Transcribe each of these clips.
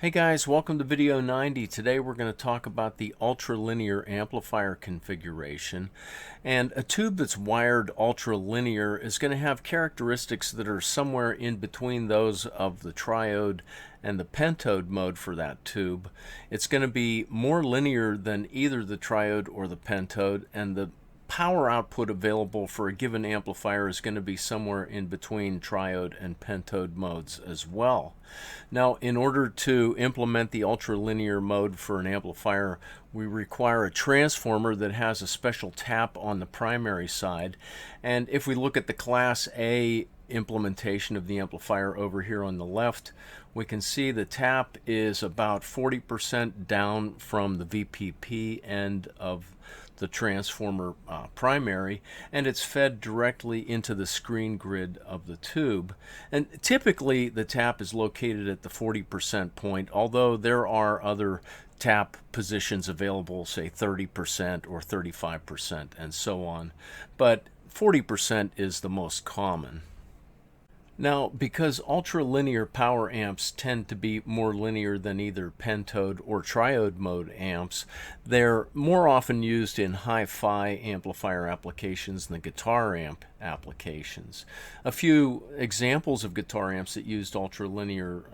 Hey guys, welcome to video 90. Today we're going to talk about the ultralinear amplifier configuration. And a tube that's wired ultralinear is going to have characteristics that are somewhere in between those of the triode and the pentode mode for that tube. It's going to be more linear than either the triode or the pentode, and the power output available for a given amplifier is going to be somewhere in between triode and pentode modes as well. Now, in order to implement the ultralinear mode for an amplifier, we require a transformer that has a special tap on the primary side. And if we look at the Class A implementation of the amplifier over here on the left, we can see the tap is about 40% down from the VPP end of the transformer primary, and it's fed directly into the screen grid of the tube. And typically the tap is located at the 40% point, although there are other tap positions available, say 30% or 35% and so on, but 40% is the most common. Now, because ultralinear power amps tend to be more linear than either pentode or triode mode amps, they're more often used in hi-fi amplifier applications than guitar amp applications. A few examples of guitar amps that used ultralinear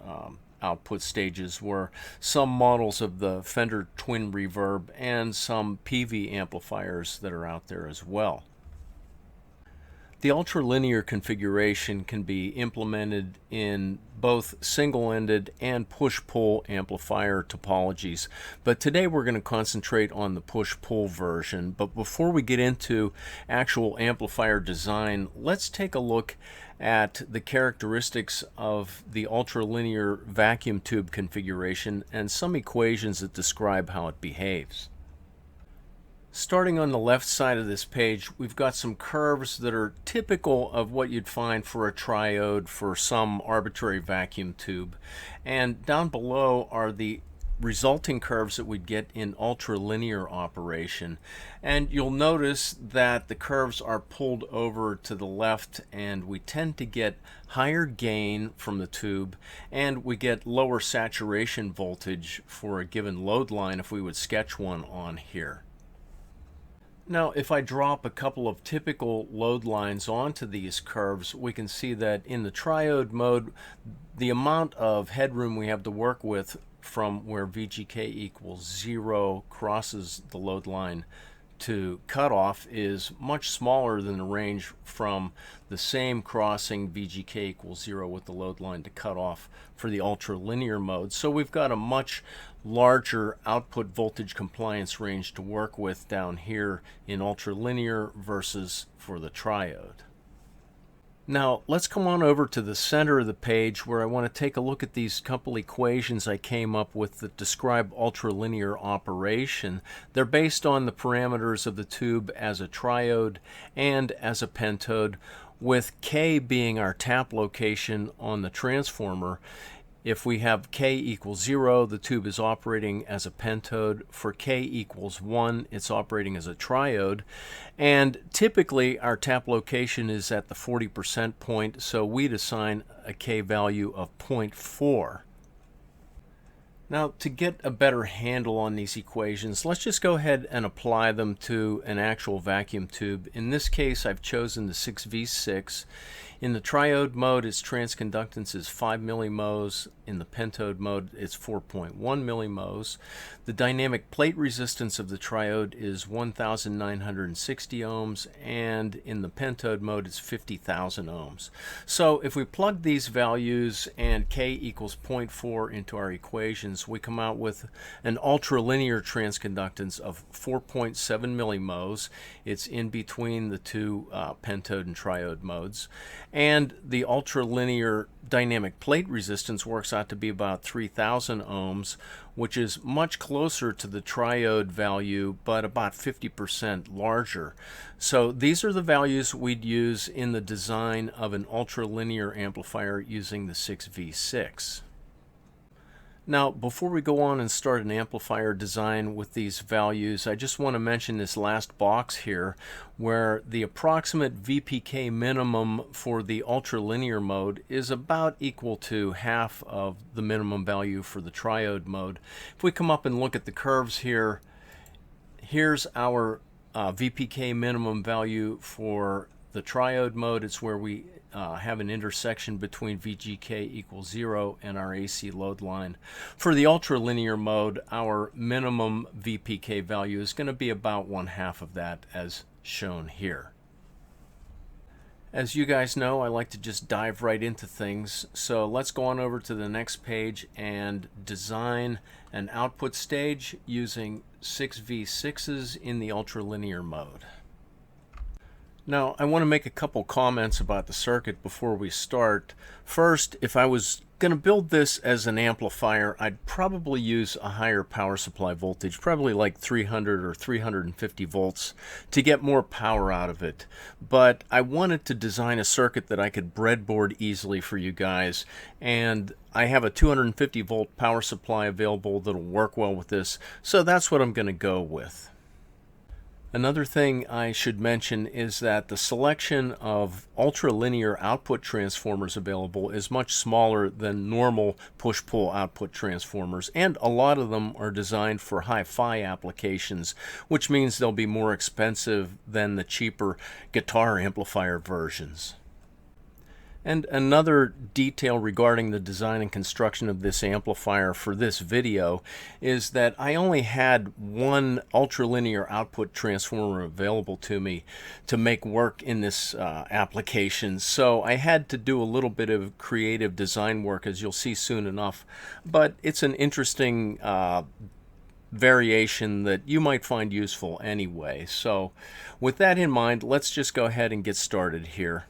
output stages were some models of the Fender Twin Reverb and some PV amplifiers that are out there as well. The ultralinear configuration can be implemented in both single-ended and push-pull amplifier topologies, but today we're going to concentrate on the push-pull version. But before we get into actual amplifier design, let's take a look at the characteristics of the ultralinear vacuum tube configuration and some equations that describe how it behaves. Starting on the left side of this page, we've got some curves that are typical of what you'd find for a triode for some arbitrary vacuum tube. And down below are the resulting curves that we'd get in ultralinear operation. And you'll notice that the curves are pulled over to the left, and we tend to get higher gain from the tube, and we get lower saturation voltage for a given load line if we would sketch one on here. Now, if I drop a couple of typical load lines onto these curves, we can see that in the triode mode, the amount of headroom we have to work with from where VGK equals 0 crosses the load line to cutoff is much smaller than the range from the same crossing VGK equals 0 with the load line to cutoff for the ultralinear mode. So we've got a much larger output voltage compliance range to work with down here in ultralinear versus for the triode. Now, let's come on over to the center of the page where I want to take a look at these couple equations I came up with that describe ultralinear operation. They're based on the parameters of the tube as a triode and as a pentode, with K being our tap location on the transformer. If we have K equals 0, the tube is operating as a pentode. For K equals 1, it's operating as a triode. And typically, our tap location is at the 40% point, so we'd assign a K value of 0.4. Now, to get a better handle on these equations, let's just go ahead and apply them to an actual vacuum tube. In this case, I've chosen the 6V6. In the triode mode, its transconductance is 5 millimos. In the pentode mode, it's 4.1 millimos. The dynamic plate resistance of the triode is 1,960 ohms, and in the pentode mode, it's 50,000 ohms. So if we plug these values and K equals 0.4 into our equations, we come out with an ultralinear transconductance of 4.7 millimos. It's in between the two pentode and triode modes. And the ultralinear dynamic plate resistance works out to be about 3,000 ohms, which is much closer to the triode value, but about 50% larger. So these are the values we'd use in the design of an ultralinear amplifier using the 6V6. Now, before we go on and start an amplifier design with these values, I just want to mention this last box here where the approximate VPK minimum for the ultralinear mode is about equal to half of the minimum value for the triode mode. If we come up and look at the curves here, here's our VPK minimum value for the triode mode. It's where we have an intersection between VGK equals 0 and our AC load line. For the ultralinear mode, our minimum VPK value is going to be about 1/2 of that, as shown here. As you guys know, I like to just dive right into things, so let's go on over to the next page and design an output stage using 6v6s in the ultralinear mode. Now, I want to make a couple comments about the circuit before we start. First, if I was going to build this as an amplifier, I'd probably use a higher power supply voltage, probably like 300 or 350 volts, to get more power out of it. But I wanted to design a circuit that I could breadboard easily for you guys, and I have a 250 volt power supply available that'll work well with this, so that's what I'm going to go with. Another thing I should mention is that the selection of ultralinear output transformers available is much smaller than normal push-pull output transformers, and a lot of them are designed for hi-fi applications, which means they'll be more expensive than the cheaper guitar amplifier versions. And another detail regarding the design and construction of this amplifier for this video is that I only had one ultralinear output transformer available to me to make work in this application. So I had to do a little bit of creative design work, as you'll see soon enough. But it's an interesting variation that you might find useful anyway. So with that in mind, let's just go ahead and get started here.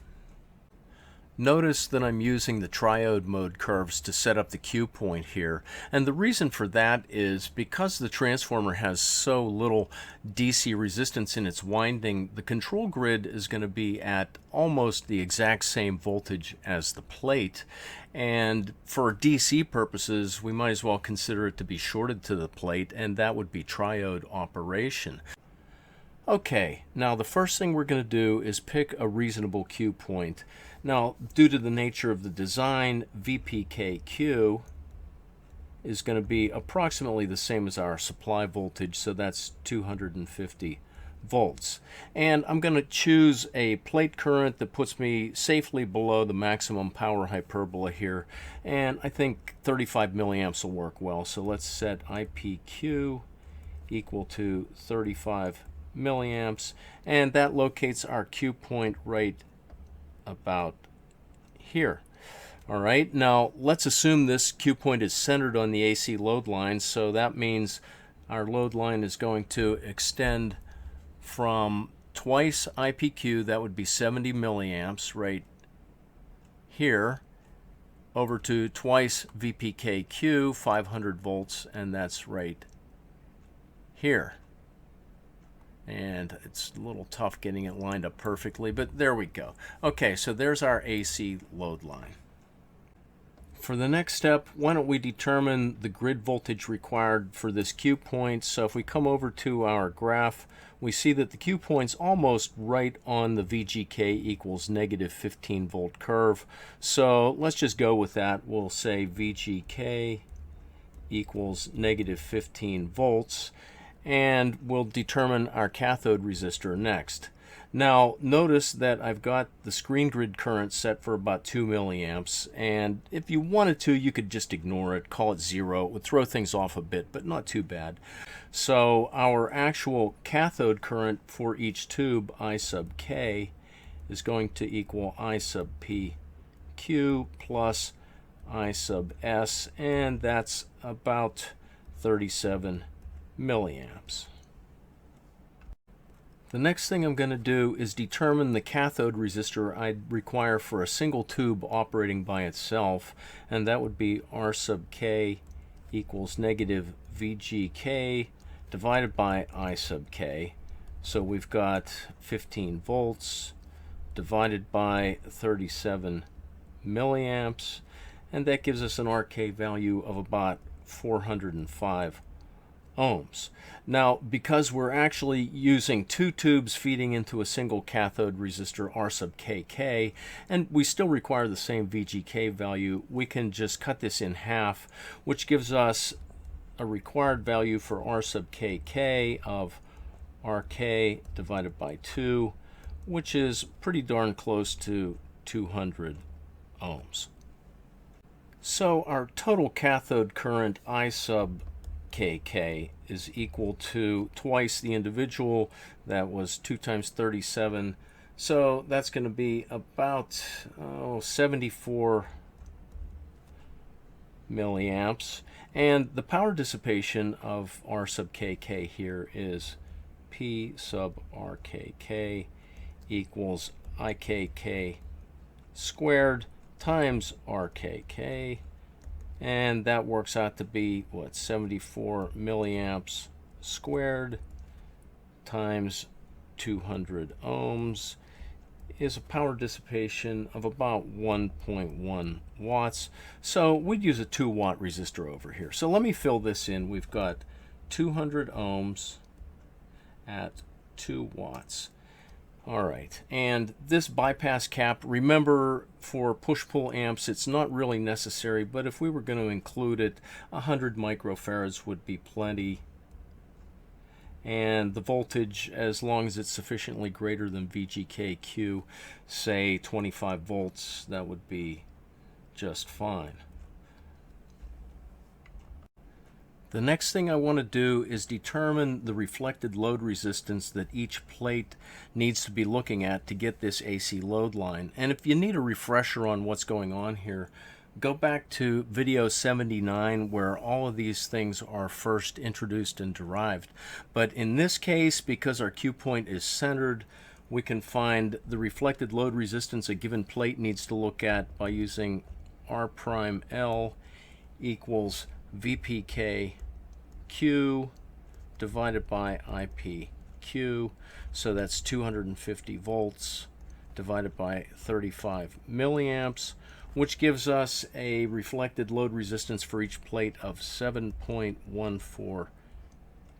Notice that I'm using the triode mode curves to set up the cue point here, and the reason for that is because the transformer has so little DC resistance in its winding, the control grid is going to be at almost the exact same voltage as the plate, and for DC purposes we might as well consider it to be shorted to the plate, and that would be triode operation. Okay, now the first thing we're going to do is pick a reasonable cue point. Now, due to the nature of the design, VPKQ is going to be approximately the same as our supply voltage, so that's 250 volts. And I'm going to choose a plate current that puts me safely below the maximum power hyperbola here, and I think 35 milliamps will work well. So let's set IPQ equal to 35 milliamps, and that locates our cue point right about here. All right, now let's assume this cue point is centered on the AC load line, so that means our load line is going to extend from twice IPQ, that would be 70 milliamps right here, over to twice VPKQ, 500 volts, and that's right here. And it's a little tough getting it lined up perfectly, but there we go. Okay, so there's our AC load line. For the next step, why don't we determine the grid voltage required for this cue point. So if we come over to our graph, we see that the cue point's almost right on the VGK equals negative 15 volt curve. So let's just go with that. We'll say VGK equals negative 15 volts. And we'll determine our cathode resistor next. Now notice that I've got the screen grid current set for about 2 milliamps, and if you wanted to, you could just ignore it, call it 0. It would throw things off a bit, but not too bad. So our actual cathode current for each tube, I sub k, is going to equal I sub p q plus I sub s, and that's about 37 milliamps. The next thing I'm going to do is determine the cathode resistor I'd require for a single tube operating by itself, and that would be R sub k equals negative VGK divided by I sub k. So we've got 15 volts divided by 37 milliamps, and that gives us an RK value of about 405 ohms. Now, because we're actually using two tubes feeding into a single cathode resistor R sub kk, and we still require the same VGK value, we can just cut this in half, which gives us a required value for R sub kk of RK divided by 2, which is pretty darn close to 200 ohms. So our total cathode current I sub kk is equal to twice the individual. That was 2 times 37. So that's going to be about 74 milliamps. And the power dissipation of R sub kk here is P sub RKK equals IKK squared times RKK, and that works out to be what, 74 milliamps squared times 200 ohms is a power dissipation of about 1.1 watts. So we'd use a 2-watt resistor over here. So let me fill this in. We've got 200 ohms at 2 watts. All right, and this bypass cap, remember, for push-pull amps, it's not really necessary, but if we were going to include it, 100 microfarads would be plenty. And the voltage, as long as it's sufficiently greater than VGKQ, say 25 volts, that would be just fine. The next thing I want to do is determine the reflected load resistance that each plate needs to be looking at to get this AC load line. And if you need a refresher on what's going on here, go back to video 79 where all of these things are first introduced and derived. But in this case, because our Q point is centered, we can find the reflected load resistance a given plate needs to look at by using R prime L equals VPK Q divided by IPQ. So that's 250 volts divided by 35 milliamps, which gives us a reflected load resistance for each plate of 7.14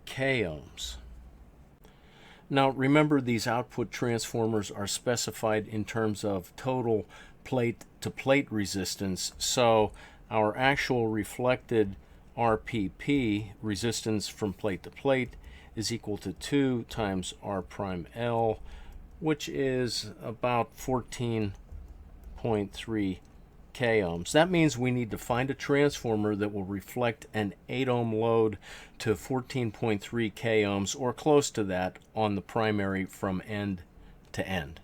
k ohms. Now remember, these output transformers are specified in terms of total plate to plate resistance, so our actual reflected RPP, resistance from plate to plate, is equal to 2 times R prime L, which is about 14.3 k ohms. That means we need to find a transformer that will reflect an 8 ohm load to 14.3 k ohms, or close to that, on the primary from end to end.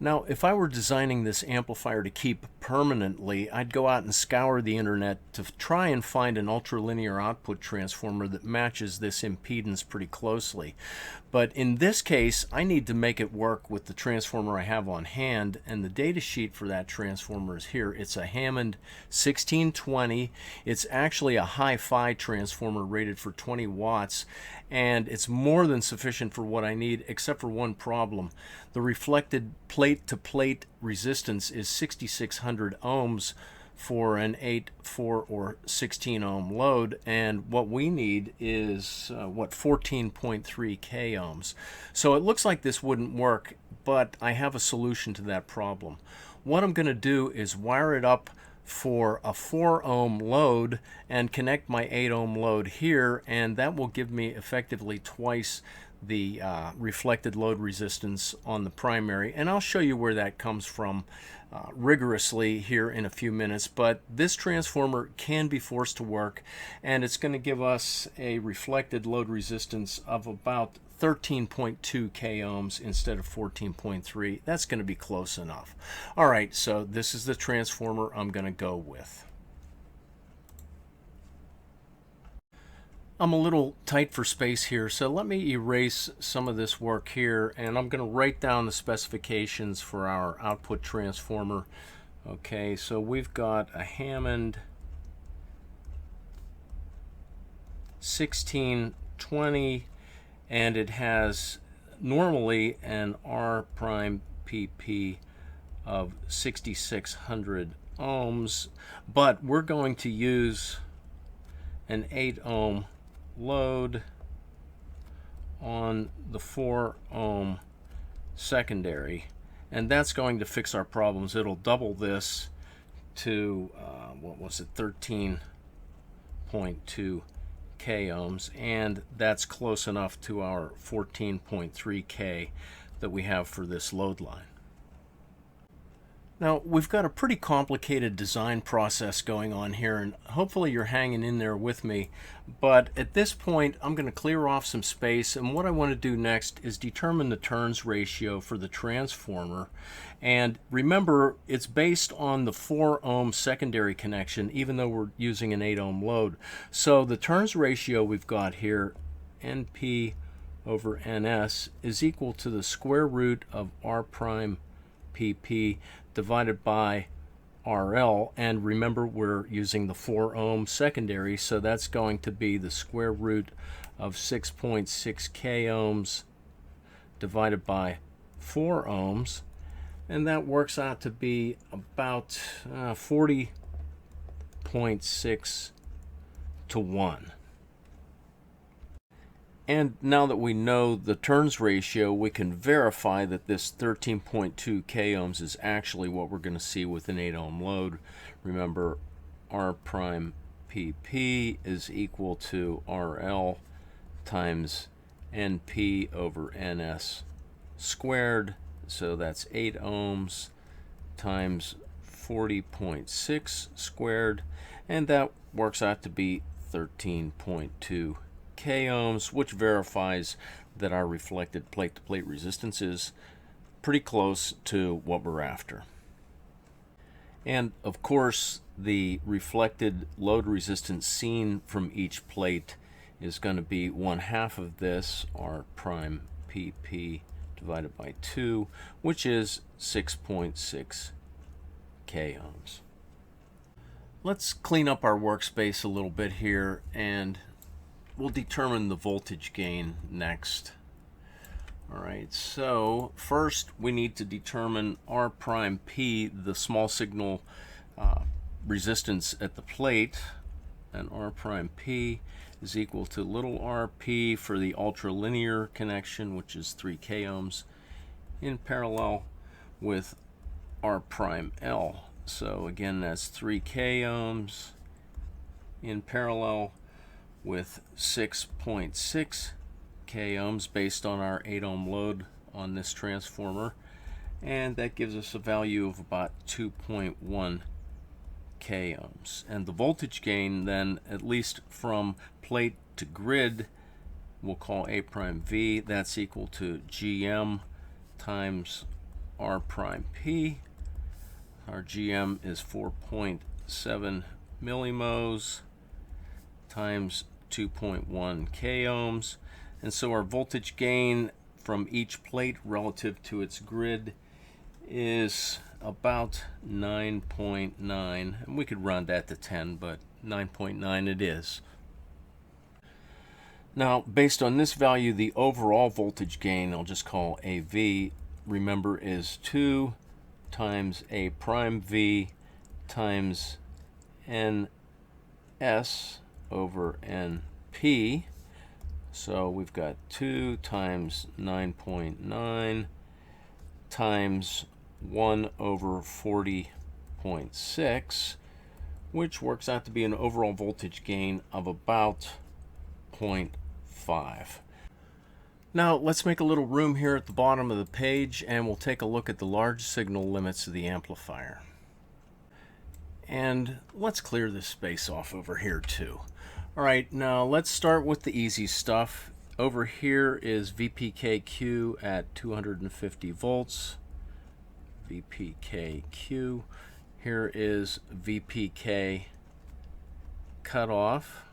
Now, if I were designing this amplifier to keep permanently, I'd go out and scour the internet to try and find an ultralinear output transformer that matches this impedance pretty closely. But in this case, I need to make it work with the transformer I have on hand, and the data sheet for that transformer is here. It's a Hammond 1620. It's actually a hi-fi transformer rated for 20 watts, and it's more than sufficient for what I need, except for one problem. The reflected plate-to-plate resistance is 6,600 ohms for an 8, 4, or 16 ohm load, and what we need is 14.3 k ohms. So it looks like this wouldn't work, but I have a solution to that problem. What I'm going to do is wire it up for a 4 ohm load and connect my 8 ohm load here, and that will give me effectively twice the reflected load resistance on the primary, and I'll show you where that comes from rigorously here in a few minutes. But this transformer can be forced to work, and it's going to give us a reflected load resistance of about 13.2 k ohms instead of 14.3. That's going to be close enough. All right, so this is the transformer I'm going to go with. I'm a little tight for space here, so let me erase some of this work here, and I'm going to write down the specifications for our output transformer. Okay, so we've got a Hammond 1620, and it has normally an R prime PP of 6,600 ohms, but we're going to use an 8 ohm load on the 4 ohm secondary, and that's going to fix our problems. It'll double this to what was it, 13.2 k ohms, and that's close enough to our 14.3 k that we have for this load line. Now, we've got a pretty complicated design process going on here, and hopefully you're hanging in there with me. But at this point, I'm going to clear off some space, and what I want to do next is determine the turns ratio for the transformer. And remember, it's based on the 4 ohm secondary connection, even though we're using an 8 ohm load. So the turns ratio we've got here, NP over NS, is equal to the square root of R prime PP divided by RL, and remember we're using the 4 ohm secondary, so that's going to be the square root of 6.6 k ohms divided by 4 ohms, and that works out to be about 40.6 to 1. And now that we know the turns ratio, we can verify that this 13.2 k ohms is actually what we're going to see with an 8 ohm load. Remember, R prime PP is equal to RL times NP over NS squared. So that's 8 ohms times 40.6 squared, and that works out to be 13.2 k ohms, which verifies that our reflected plate-to-plate resistance is pretty close to what we're after. And of course, the reflected load resistance seen from each plate is going to be 1/2 of this, R prime PP divided by 2, which is 6.6 k ohms. Let's clean up our workspace a little bit here, and we'll determine the voltage gain next. Alright, so first we need to determine R prime P, the small signal resistance at the plate, and R prime P is equal to little rp for the ultralinear connection, which is 3 k ohms, in parallel with R prime L. So again, that's 3 k ohms in parallel with 6.6 k ohms based on our 8 ohm load on this transformer, and that gives us a value of about 2.1 k ohms. And the voltage gain then, at least from plate to grid, we'll call A prime V, that's equal to GM times R prime P. Our GM is 4.7 millimos times 2.1 k ohms, and so our voltage gain from each plate relative to its grid is about 9.9, and we could round that to 10, but 9.9 it is. Now, based on this value, the overall voltage gain, I'll just call AV, remember, is 2 times A prime V times NS over NP. So we've got 2 times 9.9 times 1 over 40.6, which works out to be an overall voltage gain of about 0.5. Now let's make a little room here at the bottom of the page, and we'll take a look at the large signal limits of the amplifier. And let's clear this space off over here too. Alright, now let's start with the easy stuff. Over here is VPKQ at 250 volts. VPKQ. Here is VPK cutoff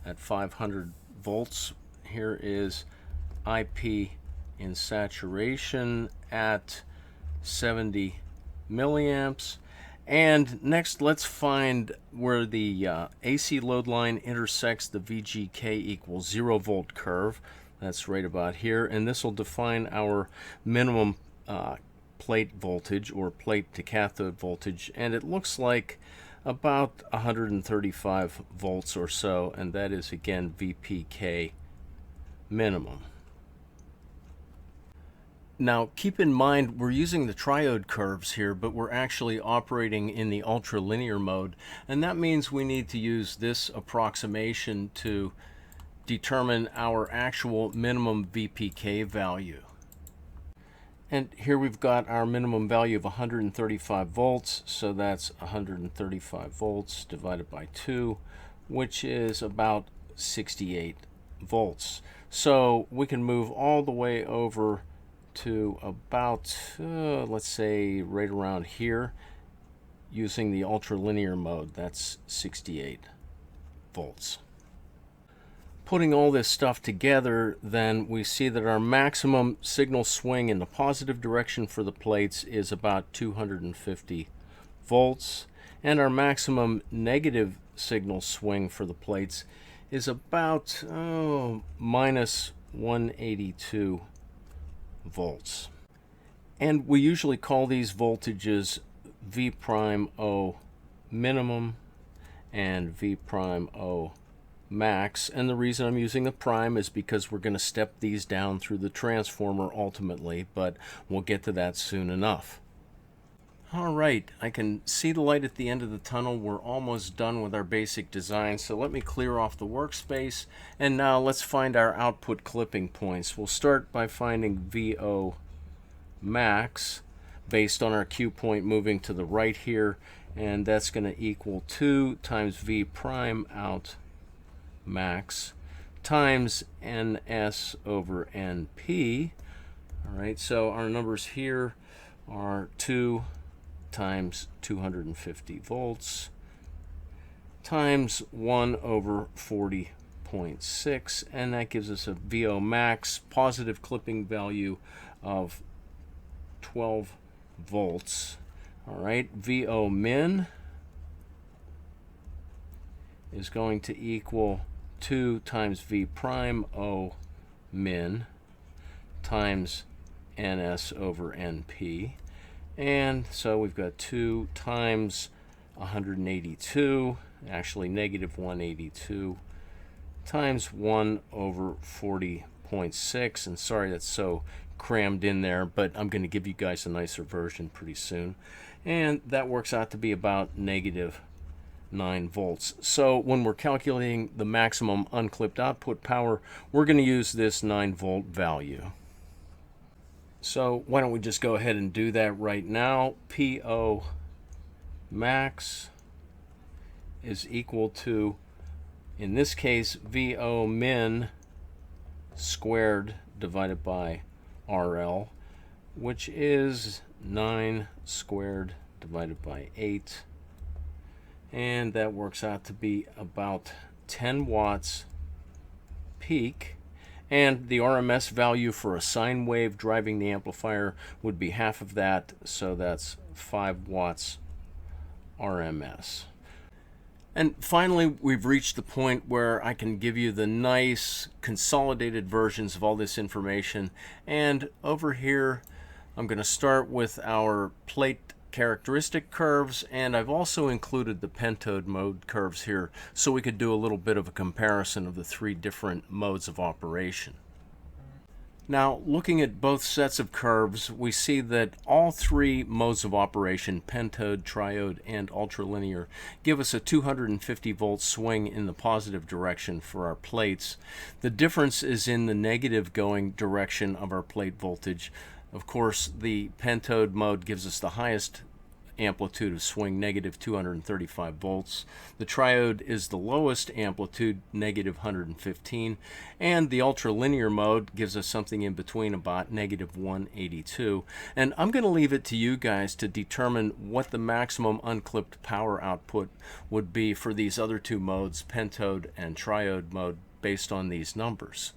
at 500 volts. Here is IP in saturation at 70 milliamps. And next, let's find where the AC load line intersects the VGK equals 0 volt curve. That's right about here, and this will define our minimum plate voltage, or plate to cathode voltage, and it looks like about 135 volts or so, and that is again VPK minimum. Now keep in mind we're using the triode curves here, but we're actually operating in the ultralinear mode, and that means we need to use this approximation to determine our actual minimum VPK value. And here we've got our minimum value of 135 volts, so that's 135 volts divided by 2, which is about 68 volts. So we can move all the way over to about, let's say, right around here using the ultralinear mode. That's 68 volts. Putting all this stuff together, then we see that our maximum signal swing in the positive direction for the plates is about 250 volts, and our maximum negative signal swing for the plates is about minus 182 volts. And we usually call these voltages V prime O minimum and V prime O max, and the reason I'm using the prime is because we're going to step these down through the transformer ultimately, but we'll get to that soon enough. Alright, I can see the light at the end of the tunnel. We're almost done with our basic design, so let me clear off the workspace, and now let's find our output clipping points. We'll start by finding VO max based on our Q point moving to the right here, and that's going to equal 2 times V prime out max times NS over NP. Alright, so our numbers here are 2 times 250 volts times 1 over 40.6, and that gives us a VO max positive clipping value of 12 volts. Alright, VO min is going to equal 2 times V prime O min times NS over NP. And so we've got 2 times 182, actually negative 182, times 1 over 40.6. And sorry that's so crammed in there, but I'm going to give you guys a nicer version pretty soon. And that works out to be about negative 9 volts. So when we're calculating the maximum unclipped output power, we're going to use this 9 volt value. So why don't we just go ahead and do that right now. PO max is equal to, in this case, VO min squared divided by RL, which is 9 squared divided by 8. And that works out to be about 10 watts peak, and the RMS value for a sine wave driving the amplifier would be half of that, so that's 5 watts RMS. And finally, we've reached the point where I can give you the nice consolidated versions of all this information. And over here I'm going to start with our plate characteristic curves, and I've also included the Pentode mode curves here so we could do a little bit of a comparison of the 3 different modes of operation. Now, looking at both sets of curves, we see that all 3 modes of operation, Pentode, Triode, and Ultralinear, give us a 250 volt swing in the positive direction for our plates. The difference is in the negative going direction of our plate voltage. Of course, the Pentode mode gives us the highest amplitude of swing, negative 235 volts. The Triode is the lowest amplitude, negative 115. And the Ultralinear mode gives us something in between, about negative 182. And I'm going to leave it to you guys to determine what the maximum unclipped power output would be for these other 2 modes, Pentode and Triode mode, based on these numbers.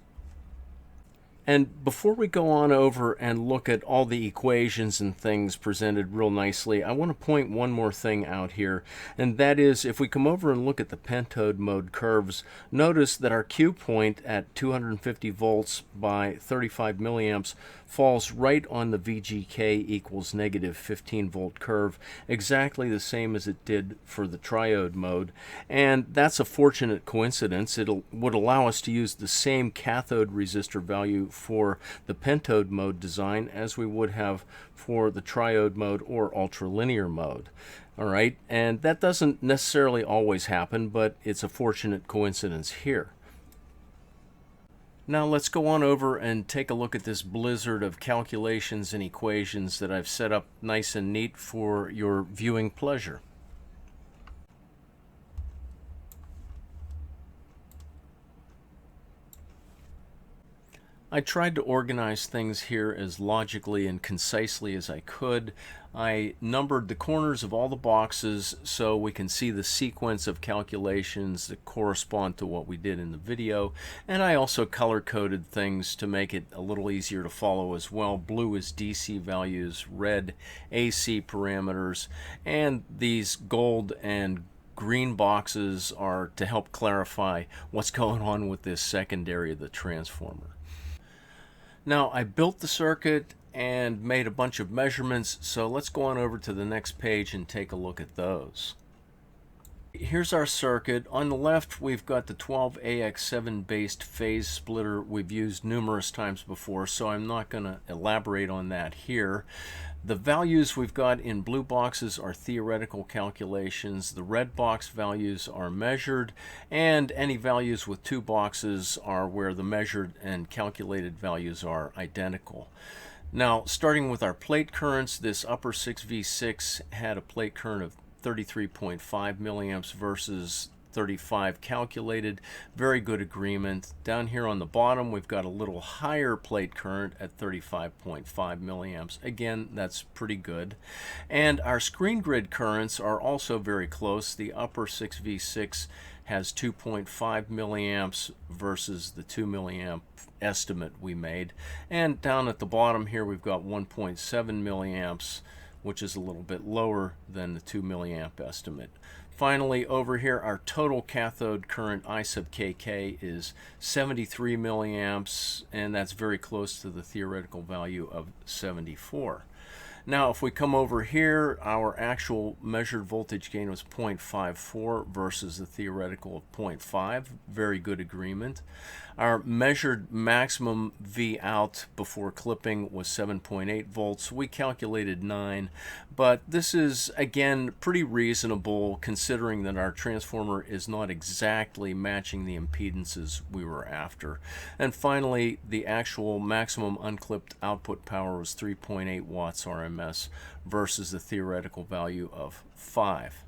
And before we go on over and look at all the equations and things presented real nicely, I want to point one more thing out here, and that is if we come over and look at the Pentode mode curves, notice that our Q point at 250 volts by 35 milliamps falls right on the VGK equals negative 15 volt curve, exactly the same as it did for the triode mode. And that's a fortunate coincidence. It would allow us to use the same cathode resistor value for the Pentode mode design as we would have for the triode mode or ultralinear mode. All right, and that doesn't necessarily always happen, but it's a fortunate coincidence here. Now let's go on over and take a look at this blizzard of calculations and equations that I've set up nice and neat for your viewing pleasure. I tried to organize things here as logically and concisely as I could. I numbered the corners of all the boxes so we can see the sequence of calculations that correspond to what we did in the video, and I also color-coded things to make it a little easier to follow as well. Blue is DC values, red AC parameters, and these gold and green boxes are to help clarify what's going on with this secondary of the transformer. Now I built the circuit and made a bunch of measurements, so let's go on over to the next page and take a look at those. Here's our circuit. On the left we've got the 12AX7 based phase splitter we've used numerous times before, so I'm not going to elaborate on that here. The values we've got in blue boxes are theoretical calculations. The red box values are measured, and any values with two boxes are where the measured and calculated values are identical. Now, starting with our plate currents, this upper 6V6 had a plate current of 33.5 milliamps versus 35 calculated. Very good agreement. Down here on the bottom we've got a little higher plate current at 35.5 milliamps. Again, that's pretty good. And our screen grid currents are also very close. The upper 6V6 has 2.5 milliamps versus the 2 milliamp estimate we made. And down at the bottom here we've got 1.7 milliamps, which is a little bit lower than the 2 milliamp estimate. Finally, over here, our total cathode current I sub kk is 73 milliamps, and that's very close to the theoretical value of 74. Now, if we come over here, our actual measured voltage gain was 0.54 versus the theoretical of 0.5. Very good agreement. Our measured maximum V out before clipping was 7.8 volts. We calculated 9, but this is, again, pretty reasonable considering that our transformer is not exactly matching the impedances we were after. And finally, the actual maximum unclipped output power was 3.8 watts RMS versus the theoretical value of 5.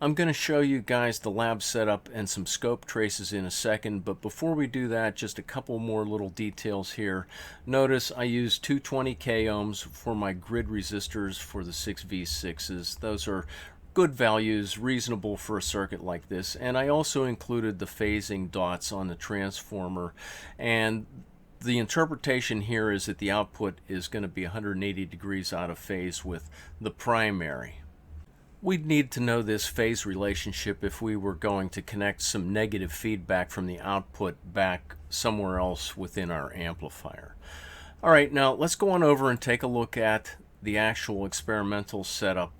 I'm going to show you guys the lab setup and some scope traces in a second, but before we do that, just a couple more little details here. Notice I used 220k ohms for my grid resistors for the 6V6s. Those are good values, reasonable for a circuit like this, and I also included the phasing dots on the transformer, and the interpretation here is that the output is going to be 180 degrees out of phase with the primary. We'd need to know this phase relationship if we were going to connect some negative feedback from the output back somewhere else within our amplifier. All right, now let's go on over and take a look at the actual experimental setup.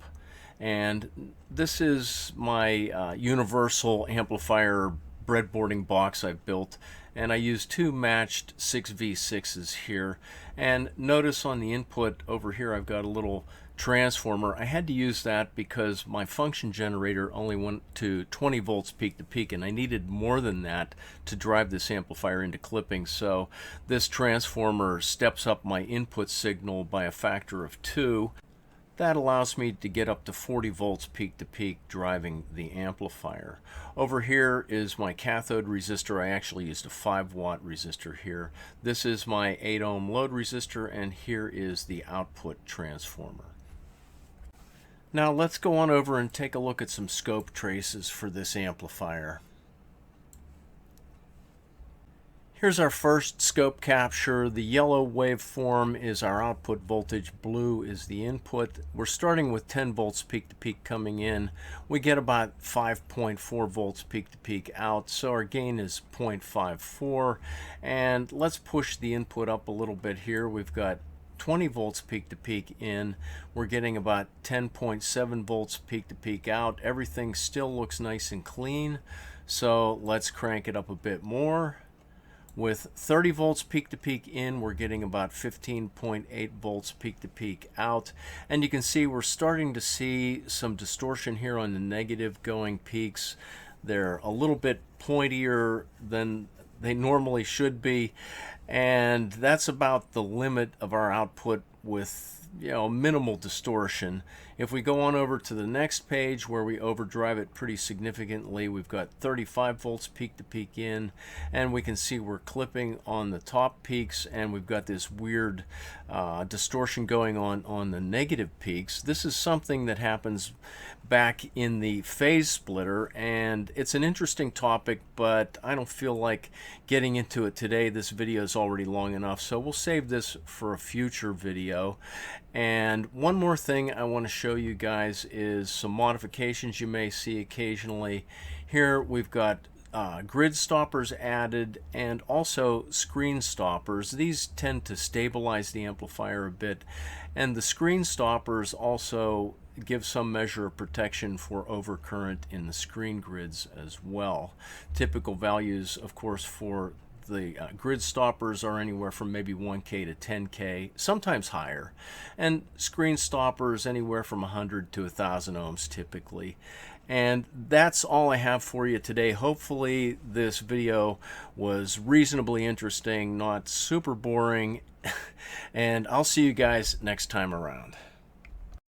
And this is my universal amplifier breadboarding box I've built, and I use two matched 6V6s here. And notice on the input over here I've got a little transformer. I had to use that because my function generator only went to 20 volts peak to peak, and I needed more than that to drive this amplifier into clipping. So this transformer steps up my input signal by a factor of 2. That allows me to get up to 40 volts peak to peak driving the amplifier. Over here is my cathode resistor. I actually used a 5-watt resistor here. This is my 8 ohm load resistor, and here is the output transformer. Now let's go on over and take a look at some scope traces for this amplifier. Here's our first scope capture. The yellow waveform is our output voltage, blue is the input. We're starting with 10 volts peak to peak coming in. We get about 5.4 volts peak to peak out, so our gain is 0.54. And let's push the input up a little bit here. We've got 20 volts peak to peak in. We're getting about 10.7 volts peak to peak out. Everything still looks nice and clean, so let's crank it up a bit more. With 30 volts peak to peak in, we're getting about 15.8 volts peak to peak out. And you can see we're starting to see some distortion here on the negative going peaks. They're a little bit pointier than they normally should be. And that's about the limit of our output with minimal distortion. If we go on over to the next page where we overdrive it pretty significantly, we've got 35 volts peak to peak in, and we can see we're clipping on the top peaks, and we've got this weird distortion going on the negative peaks. This is something that happens back in the phase splitter, and it's an interesting topic, but I don't feel like getting into it today. This video is already long enough, so we'll save this for a future video. And one more thing I want to show you guys is some modifications you may see occasionally. Here we've got grid stoppers added and also screen stoppers. These tend to stabilize the amplifier a bit, and the screen stoppers also give some measure of protection for overcurrent in the screen grids as well. Typical values, of course, for the grid stoppers are anywhere from maybe 1K to 10K, sometimes higher, and screen stoppers anywhere from 100 to 1,000 ohms typically. And that's all I have for you today. Hopefully this video was reasonably interesting, not super boring, and I'll see you guys next time around.